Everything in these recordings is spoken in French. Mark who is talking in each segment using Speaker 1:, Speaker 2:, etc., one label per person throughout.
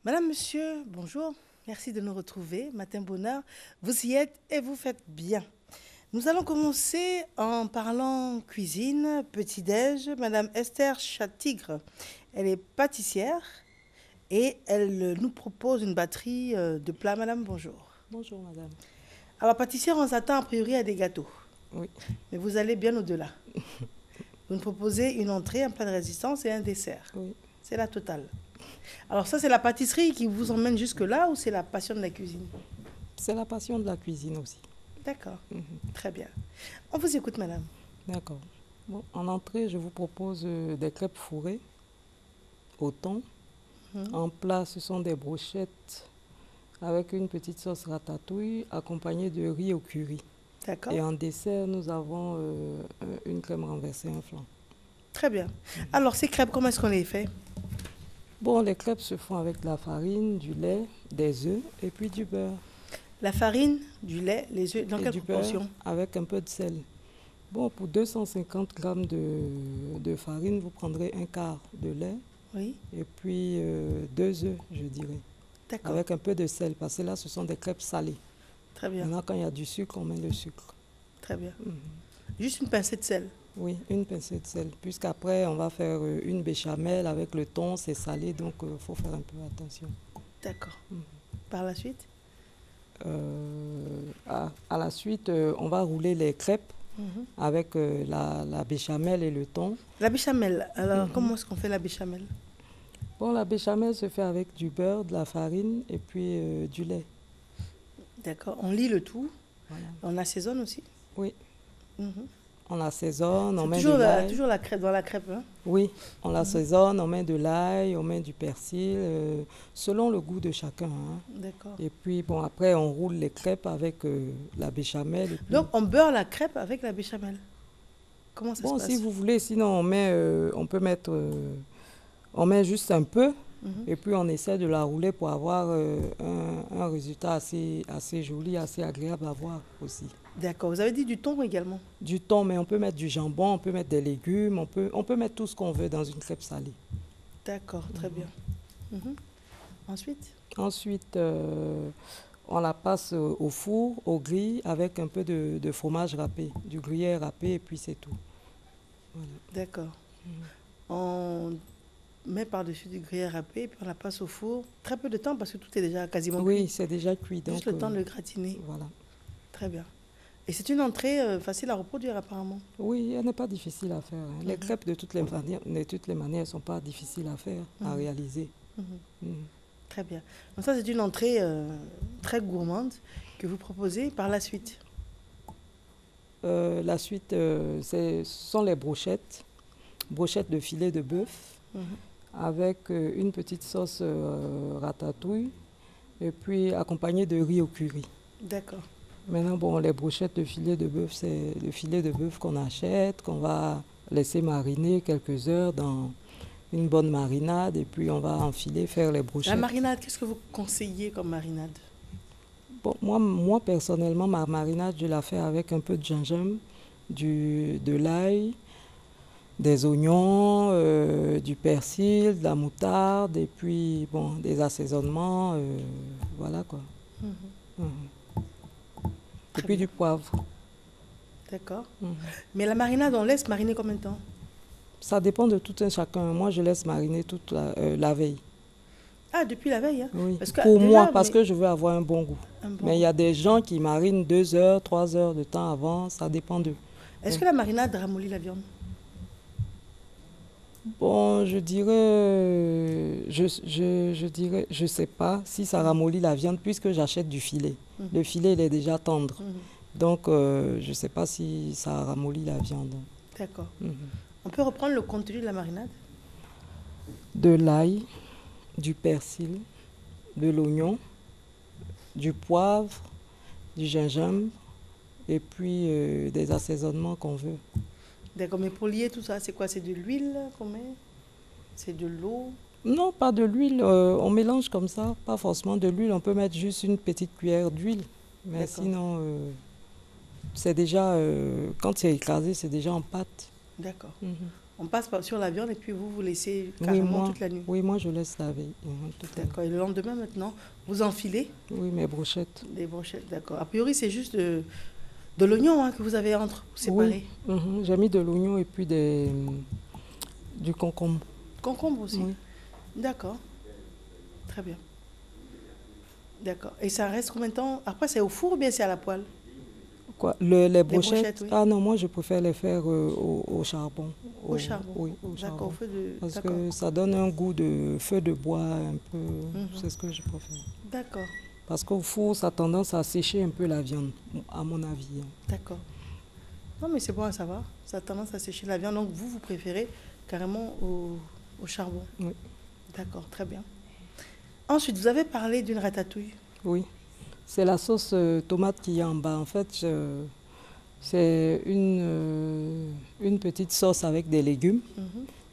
Speaker 1: Madame, monsieur, bonjour. Merci de nous retrouver. Matin bonheur, vous y êtes et vous faites bien. Nous allons commencer en parlant cuisine, petit-déj. Madame Esther Chatigre, elle est pâtissière et elle nous propose une batterie de plats. Madame, bonjour.
Speaker 2: Bonjour madame.
Speaker 1: Alors, pâtissière, on s'attend a priori à des gâteaux,
Speaker 2: Oui,
Speaker 1: mais vous allez bien au-delà. Vous nous proposez une entrée, un plat de résistance et un dessert.
Speaker 2: oui.
Speaker 1: C'est la totale. Alors ça, c'est la pâtisserie qui vous emmène jusque-là ou c'est la passion de la cuisine?
Speaker 2: C'est la passion de la cuisine aussi.
Speaker 1: D'accord,
Speaker 2: Mhm.
Speaker 1: très bien. On vous écoute, madame.
Speaker 2: D'accord. Bon, en entrée, je vous propose des crêpes fourrées au thon.
Speaker 1: Mhm.
Speaker 2: En plat, ce sont des brochettes avec une petite sauce ratatouille accompagnée de riz au curry.
Speaker 1: D'accord,
Speaker 2: Et en dessert, nous avons une crème renversée, un flan.
Speaker 1: très bien. Alors, ces crêpes, comment est-ce qu'on les fait?
Speaker 2: Bon, les crêpes se font avec de la farine, du lait, des œufs et puis du beurre.
Speaker 1: La farine, du lait, les œufs, dans
Speaker 2: Et
Speaker 1: quelle
Speaker 2: du beurre
Speaker 1: proportion?
Speaker 2: avec un peu de sel. Bon, pour 250 grammes de farine, vous prendrez un quart de lait
Speaker 1: Oui,
Speaker 2: et puis 2 œufs, je dirais,
Speaker 1: d'accord,
Speaker 2: avec un peu de sel, parce que là, ce sont des crêpes salées.
Speaker 1: très bien,
Speaker 2: Maintenant, quand il y a du sucre, on met le sucre.
Speaker 1: très bien.
Speaker 2: Mhm.
Speaker 1: Juste une pincée de sel.
Speaker 2: Oui, une pincée de sel, puisqu'après, on va faire une béchamel avec le thon, c'est salé, donc il faut faire un peu attention.
Speaker 1: D'accord.
Speaker 2: Mhm.
Speaker 1: Par la suite?
Speaker 2: À la suite, on va rouler les crêpes
Speaker 1: Mhm.
Speaker 2: avec la béchamel et le thon.
Speaker 1: La béchamel, alors
Speaker 2: Mhm.
Speaker 1: comment est-ce qu'on fait la béchamel?
Speaker 2: Bon, la béchamel se fait avec du beurre, de la farine et puis du lait.
Speaker 1: D'accord, on lit le tout,
Speaker 2: Voilà.
Speaker 1: on assaisonne aussi.
Speaker 2: Oui,
Speaker 1: Mhm.
Speaker 2: on assaisonne, on
Speaker 1: C'est
Speaker 2: met de
Speaker 1: toujours,
Speaker 2: l'ail.
Speaker 1: toujours la crêpe, dans la crêpe, hein?
Speaker 2: Oui, on l'assaisonne, on met de l'ail, on met du persil, selon le goût de chacun, hein.
Speaker 1: D'accord.
Speaker 2: Et puis, bon, après, on roule les crêpes avec la béchamel. Et puis...
Speaker 1: Donc, on beurre la crêpe avec la béchamel. Comment ça se
Speaker 2: Bon, si
Speaker 1: passe?
Speaker 2: vous voulez, sinon, on peut mettre, on met juste un peu,
Speaker 1: Mhm.
Speaker 2: et puis on essaie de la rouler pour avoir un résultat assez joli, assez agréable à voir aussi.
Speaker 1: D'accord. Vous avez dit du thon également.
Speaker 2: Du thon, mais on peut mettre du jambon, on peut mettre des légumes, on peut mettre tout ce qu'on veut dans une crêpe salée.
Speaker 1: D'accord, très bien. Mhm. Ensuite?
Speaker 2: Ensuite, on la passe au four, au grill, avec un peu de fromage râpé, du gruyère râpé, et puis c'est tout. Voilà.
Speaker 1: D'accord.
Speaker 2: Mhm.
Speaker 1: On met par-dessus du gruyère râpé, puis on la passe au four. Très peu de temps parce que tout est déjà quasiment
Speaker 2: Oui,
Speaker 1: cuit.
Speaker 2: c'est déjà cuit,
Speaker 1: Juste
Speaker 2: donc
Speaker 1: le temps de le gratiner.
Speaker 2: voilà.
Speaker 1: Très bien. Et c'est une entrée facile à reproduire apparemment.
Speaker 2: Oui, elle n'est pas difficile à faire, hein. Les
Speaker 1: Mhm.
Speaker 2: crêpes, de toutes les manières, ne sont pas difficiles à faire, à
Speaker 1: Mhm.
Speaker 2: réaliser.
Speaker 1: Mhm.
Speaker 2: Mhm.
Speaker 1: Très bien. Donc ça, c'est une entrée très gourmande que vous proposez par la suite.
Speaker 2: La suite, ce sont les brochettes de filet de bœuf,
Speaker 1: Mhm.
Speaker 2: avec une petite sauce ratatouille et puis accompagnée de riz au curry.
Speaker 1: D'accord.
Speaker 2: Maintenant, bon, les brochettes de filet de bœuf, c'est le filet de bœuf qu'on achète, qu'on va laisser mariner quelques heures dans une bonne marinade et puis on va enfiler, faire les
Speaker 1: La
Speaker 2: brochettes.
Speaker 1: marinade, qu'est-ce que vous conseillez comme marinade?
Speaker 2: Bon, moi, personnellement, ma marinade, je la fais avec un peu de gingembre, de l'ail, des oignons, du persil, de la moutarde et puis bon, des assaisonnements, voilà quoi.
Speaker 1: Mhm.
Speaker 2: Mhm. Et
Speaker 1: Très
Speaker 2: puis
Speaker 1: bien.
Speaker 2: du poivre.
Speaker 1: D'accord.
Speaker 2: Mhm.
Speaker 1: Mais la marinade, on laisse mariner combien de temps?
Speaker 2: Ça dépend de tout un chacun. Moi, je laisse mariner toute la veille.
Speaker 1: Ah, depuis la veille, hein?
Speaker 2: Oui.
Speaker 1: Parce que
Speaker 2: Pour moi,
Speaker 1: déjà,
Speaker 2: parce
Speaker 1: mais
Speaker 2: que je veux avoir un bon goût.
Speaker 1: un bon
Speaker 2: Mais il y
Speaker 1: goût.
Speaker 2: a des gens qui marinent 2 heures, 3 heures de temps avant. Ça dépend d'eux.
Speaker 1: Est-ce
Speaker 2: Oui.
Speaker 1: que la marinade ramollit la viande?
Speaker 2: Bon, je dirais, je sais pas si ça ramollit la viande puisque j'achète du filet.
Speaker 1: Mhm.
Speaker 2: Le filet, il est déjà tendre.
Speaker 1: Mhm.
Speaker 2: Donc, je sais pas si ça ramollit la viande.
Speaker 1: D'accord.
Speaker 2: Mhm.
Speaker 1: On peut reprendre le contenu de la marinade?
Speaker 2: De l'ail, du persil, de l'oignon, du poivre, du gingembre et puis des assaisonnements qu'on veut.
Speaker 1: D'accord, mais pour lier tout ça, c'est quoi? C'est de l'huile qu'on met? C'est de l'eau?
Speaker 2: Non, pas de l'huile, on mélange comme ça, pas forcément de l'huile, on peut mettre juste une petite cuillère d'huile. Mais
Speaker 1: D'accord.
Speaker 2: sinon, c'est déjà, quand c'est écrasé, c'est déjà en pâte.
Speaker 1: D'accord.
Speaker 2: Mhm.
Speaker 1: On passe sur la viande et puis vous laissez
Speaker 2: Oui,
Speaker 1: carrément toute la nuit.
Speaker 2: Oui, moi je laisse laver. Toute la nuit.
Speaker 1: D'accord. Et le lendemain maintenant, vous enfilez
Speaker 2: Oui, mes brochettes.
Speaker 1: des brochettes, d'accord. A priori, c'est juste de l'oignon que vous avez entre séparés.
Speaker 2: Oui, j'ai mis de l'oignon et puis du concombre.
Speaker 1: Concombre aussi.
Speaker 2: Oui.
Speaker 1: D'accord. Très bien. D'accord. Et ça reste combien de temps? Après, c'est au four ou bien c'est à la poêle?
Speaker 2: Quoi? Les
Speaker 1: brochettes, oui.
Speaker 2: Ah non, moi je préfère les faire au charbon.
Speaker 1: Au charbon?
Speaker 2: Oui, au charbon.
Speaker 1: D'accord, au feu de...
Speaker 2: Parce que ça donne un goût de feu de bois un peu. C'est ce que je préfère.
Speaker 1: D'accord.
Speaker 2: Parce qu'au four, ça a tendance à sécher un peu la viande, à mon avis.
Speaker 1: D'accord. Non, mais c'est bon à savoir. Ça a tendance à sécher la viande. Donc, vous préférez carrément au charbon?
Speaker 2: Oui.
Speaker 1: D'accord, très bien. Ensuite, vous avez parlé d'une ratatouille.
Speaker 2: Oui. C'est la sauce tomate qui est en bas. En fait, c'est une petite sauce avec des légumes,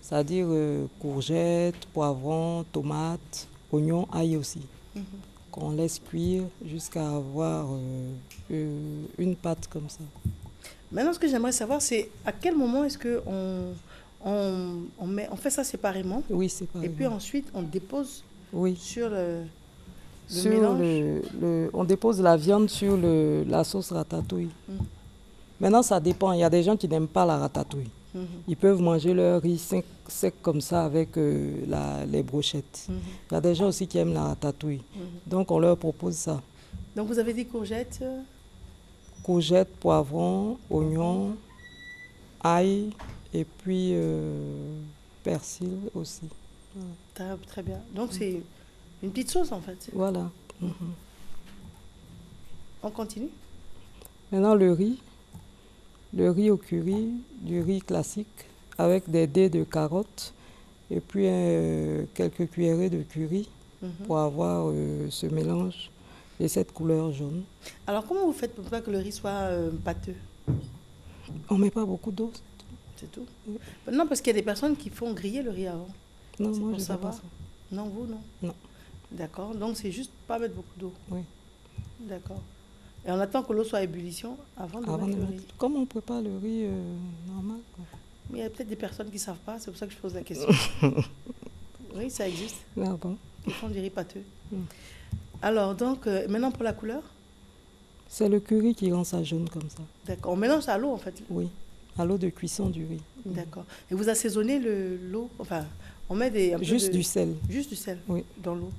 Speaker 2: c'est-à-dire courgettes, poivrons, tomates, oignons, ail aussi, qu'on laisse cuire jusqu'à avoir une pâte comme ça.
Speaker 1: Maintenant, ce que j'aimerais savoir, c'est à quel moment est-ce qu'on on fait ça séparément?
Speaker 2: Oui, séparément.
Speaker 1: Et puis ensuite, on dépose sur le
Speaker 2: sur
Speaker 1: mélange.
Speaker 2: on dépose la viande sur la sauce ratatouille. Maintenant, ça dépend. Il y a des gens qui n'aiment pas la ratatouille. Ils peuvent manger leur riz sec comme ça avec les brochettes. Il y a des gens aussi qui aiment la ratatouille. Donc, on leur propose ça.
Speaker 1: Donc, vous avez dit courgettes?
Speaker 2: Courgettes, poivrons, oignons, ail et puis persil aussi.
Speaker 1: Voilà. Très bien. Donc, c'est une petite sauce en fait.
Speaker 2: Voilà.
Speaker 1: On continue?
Speaker 2: Maintenant, le riz au curry, du riz classique avec des dés de carottes et puis quelques cuillerées de curry pour avoir ce mélange et cette couleur jaune.
Speaker 1: Alors, comment vous faites pour pas que le riz soit pâteux?
Speaker 2: On ne met pas beaucoup d'eau.
Speaker 1: C'est tout? Non, parce qu'il y a des personnes qui font griller le riz avant.
Speaker 2: Non, moi, je ne fais pas ça.
Speaker 1: Non, vous, non? Non. D'accord. Donc, c'est juste pas mettre beaucoup d'eau.
Speaker 2: Oui.
Speaker 1: D'accord. Et on attend que l'eau soit à ébullition avant de mettre le riz.
Speaker 2: Comme on prépare le riz normal. Quoi.
Speaker 1: Mais il y a peut-être des personnes qui ne savent pas, c'est pour ça que je pose la question. Oui, ça existe.
Speaker 2: Ah bon?
Speaker 1: Ils font du riz pâteux. Alors, donc, maintenant pour la couleur?
Speaker 2: C'est le curry qui rend ça jaune comme ça.
Speaker 1: D'accord. On mélange à l'eau en fait?
Speaker 2: Oui, à l'eau de cuisson du riz.
Speaker 1: D'accord. Et vous assaisonnez l'eau? Enfin, on met
Speaker 2: du sel.
Speaker 1: Juste du sel?
Speaker 2: Oui.
Speaker 1: Dans l'eau?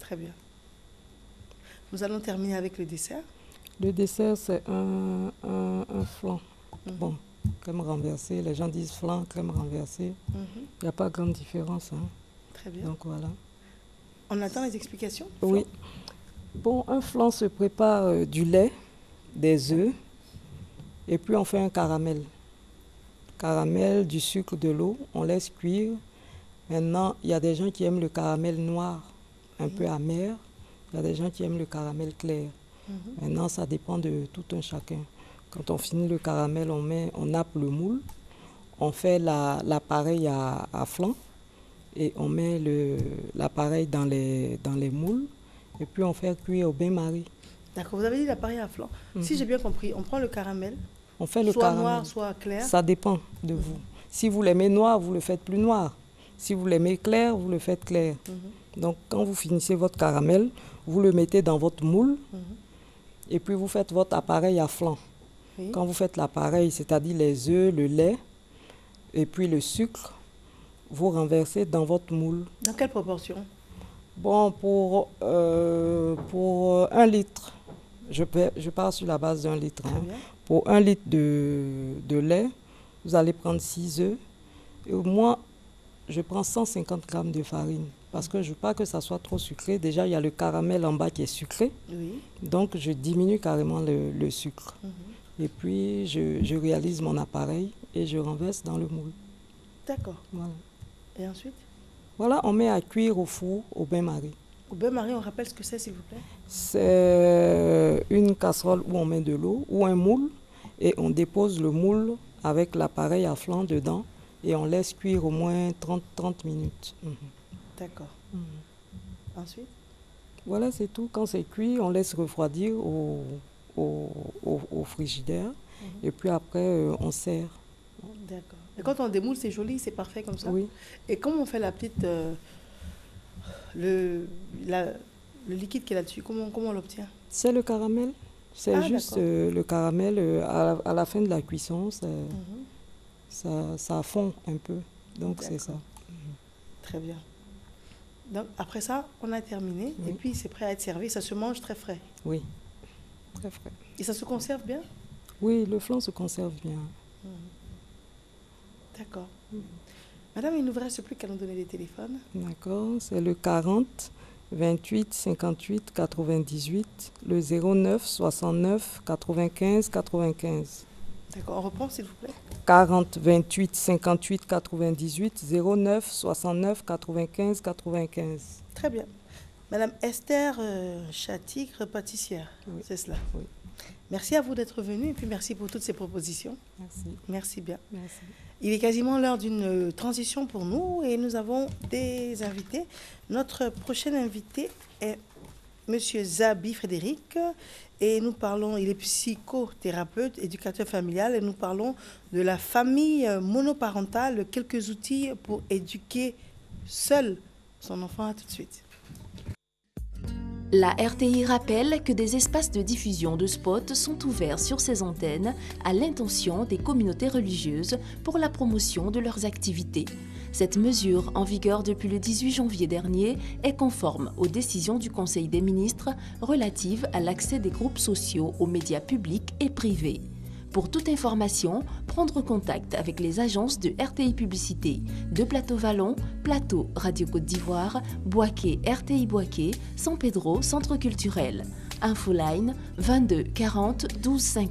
Speaker 1: Très bien. Nous allons terminer avec le dessert.
Speaker 2: Le dessert, c'est un flan. Bon, crème renversée. Les gens disent flan, crème renversée. Il n'y a pas grande différence. Hein.
Speaker 1: Très bien.
Speaker 2: Donc voilà.
Speaker 1: On attend les explications?
Speaker 2: Oui. Bon, un flan se prépare du lait, des œufs, et puis on fait un caramel. Caramel, du sucre, de l'eau, on laisse cuire. Maintenant, il y a des gens qui aiment le caramel noir, un peu amer. Il y a des gens qui aiment le caramel clair. Maintenant, ça dépend de tout un chacun. Quand on finit le caramel, on nappe le moule. On fait l'appareil à flan et on met l'appareil dans les moules. Et puis, on fait cuire au bain-marie.
Speaker 1: D'accord, vous avez dit l'appareil à flan. Si j'ai bien compris, on prend le caramel,
Speaker 2: on fait le
Speaker 1: soit
Speaker 2: caramel.
Speaker 1: Noir, soit clair.
Speaker 2: Ça dépend de vous. Si vous l'aimez noir, vous le faites plus noir. Si vous l'aimez clair, vous le faites clair. Donc, quand vous finissez votre caramel, vous le mettez dans votre moule et puis vous faites votre appareil à flan. Quand vous faites l'appareil, c'est-à-dire les œufs, le lait et puis le sucre, vous renversez dans votre moule.
Speaker 1: Dans quelle proportion?
Speaker 2: Bon, pour 1 litre, je pars sur la base d'1 litre. Hein. Pour 1 litre de lait, vous allez prendre 6 œufs. Et moi, je prends 150 grammes de farine. Parce que je ne veux pas que ça soit trop sucré. Déjà, il y a le caramel en bas qui est sucré. Donc, je diminue carrément le sucre. Et puis, je réalise mon appareil et je renverse dans le moule.
Speaker 1: D'accord.
Speaker 2: Voilà.
Speaker 1: Et ensuite?
Speaker 2: Voilà, on met à cuire au four, au bain-marie.
Speaker 1: Au bain-marie, on rappelle ce que c'est, s'il vous plaît?
Speaker 2: C'est une casserole où on met de l'eau ou un moule et on dépose le moule avec l'appareil à flan dedans et on laisse cuire au moins 30 minutes.
Speaker 1: D'accord. Ensuite?
Speaker 2: Voilà, c'est tout. Quand c'est cuit, on laisse refroidir au frigidaire et puis après, on sert
Speaker 1: D'accord. Et quand on démoule, c'est joli, c'est parfait comme ça?
Speaker 2: Oui.
Speaker 1: Et comment on fait la petite... le liquide qui est là-dessus, comment on l'obtient?
Speaker 2: C'est le caramel. C'est juste le caramel à la fin de la cuisson, ça fond un peu. Donc c'est ça.
Speaker 1: Très bien. Donc après ça, on a terminé et puis c'est prêt à être servi. Ça se mange très frais.
Speaker 2: Oui, très frais.
Speaker 1: Et ça se conserve bien?
Speaker 2: Oui, le flan se conserve bien.
Speaker 1: D'accord. Madame, il ne nous reste plus qu'à nous donner les téléphones.
Speaker 2: D'accord, c'est le 40 28 58 98, le 09 69 95 95.
Speaker 1: D'accord, on reprend s'il vous plaît.
Speaker 2: 40 28 58 98, 09 69 95 95.
Speaker 1: Très bien. Madame Esther Chatigre, pâtissière, c'est cela.
Speaker 2: Oui.
Speaker 1: Merci à vous d'être venue et puis merci pour toutes ces propositions.
Speaker 2: Merci.
Speaker 1: Merci bien.
Speaker 2: Merci.
Speaker 1: Il est quasiment l'heure d'une transition pour nous et nous avons des invités. Notre prochain invité est Monsieur Zabi Frédéric et nous parlons, il est psychothérapeute, éducateur familial et nous parlons de la famille monoparentale, quelques outils pour éduquer seul son enfant. À tout de suite.
Speaker 3: La RTI rappelle que des espaces de diffusion de spots sont ouverts sur ces antennes à l'intention des communautés religieuses pour la promotion de leurs activités. Cette mesure, en vigueur depuis le 18 janvier dernier, est conforme aux décisions du Conseil des ministres relatives à l'accès des groupes sociaux aux médias publics et privés. Pour toute information, prendre contact avec les agences de RTI Publicité de Plateau Vallon, Plateau Radio Côte d'Ivoire, Boaké RTI Boaké, San Pedro Centre Culturel. Infoline 22 40 12 50.